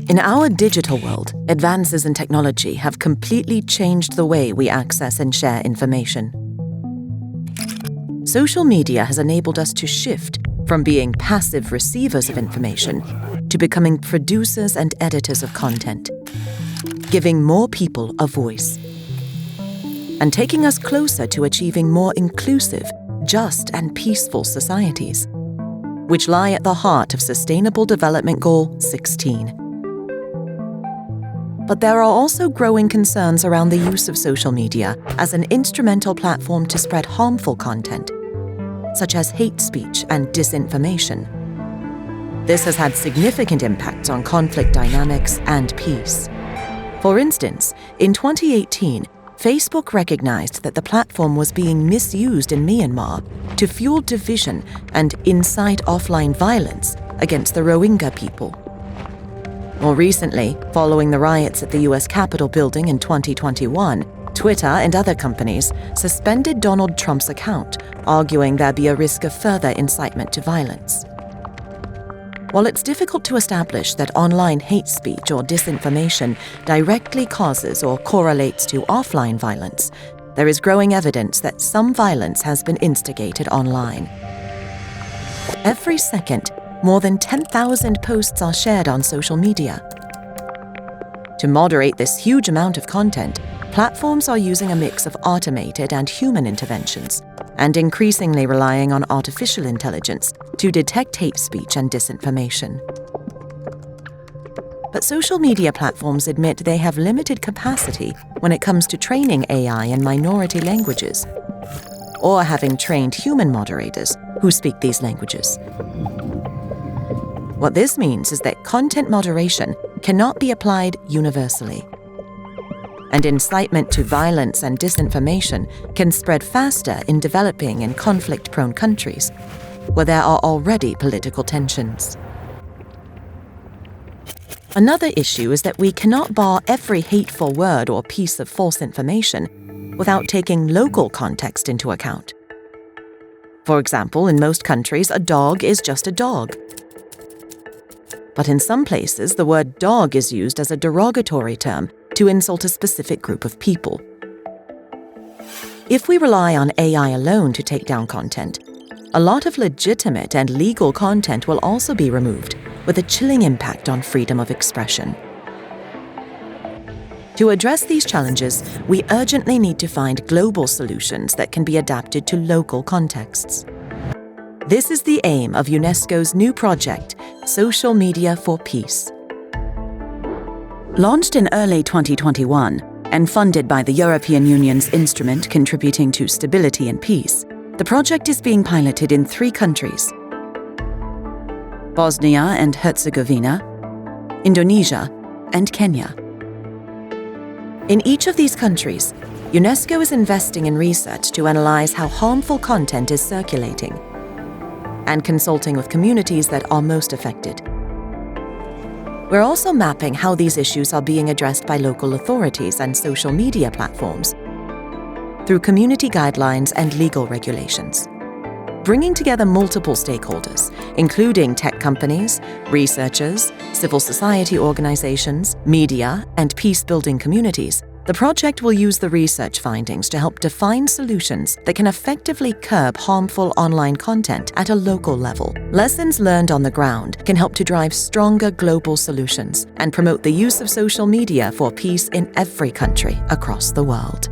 In our digital world, advances in technology have completely changed the way we access and share information. Social media has enabled us to shift from being passive receivers of information to becoming producers and editors of content, giving more people a voice, and taking us closer to achieving more inclusive, just, and peaceful societies, which lie at the heart of Sustainable Development Goal 16. But there are also growing concerns around the use of social media as an instrumental platform to spread harmful content, such as hate speech and disinformation. This has had significant impacts on conflict dynamics and peace. For instance, in 2018, Facebook recognized that the platform was being misused in Myanmar to fuel division and incite offline violence against the Rohingya people. More recently, following the riots at the US Capitol building in 2021, Twitter and other companies suspended Donald Trump's account, arguing there'd be a risk of further incitement to violence. While it's difficult to establish that online hate speech or disinformation directly causes or correlates to offline violence, there is growing evidence that some violence has been instigated online. Every second, more than 10,000 posts are shared on social media. To moderate this huge amount of content, platforms are using a mix of automated and human interventions, and increasingly relying on artificial intelligence to detect hate speech and disinformation. But social media platforms admit they have limited capacity when it comes to training AI in minority languages, or having trained human moderators who speak these languages. What this means is that content moderation cannot be applied universally, and incitement to violence and disinformation can spread faster in developing and conflict-prone countries, where there are already political tensions. Another issue is that we cannot bar every hateful word or piece of false information without taking local context into account. For example, in most countries, a dog is just a dog. But in some places, the word dog is used as a derogatory term to insult a specific group of people. If we rely on AI alone to take down content, a lot of legitimate and legal content will also be removed, with a chilling impact on freedom of expression. To address these challenges, we urgently need to find global solutions that can be adapted to local contexts. This is the aim of UNESCO's new project, Social Media for Peace. Launched in early 2021 and funded by the European Union's instrument contributing to stability and peace, the project is being piloted in 3 countries: Bosnia and Herzegovina, Indonesia, and Kenya. In each of these countries, UNESCO is investing in research to analyze how harmful content is circulating and consulting with communities that are most affected. We're also mapping how these issues are being addressed by local authorities and social media platforms through community guidelines and legal regulations, bringing together multiple stakeholders, including tech companies, researchers, civil society organizations, media, and peace-building communities. The project will use the research findings to help define solutions that can effectively curb harmful online content at a local level. Lessons learned on the ground can help to drive stronger global solutions and promote the use of social media for peace in every country across the world.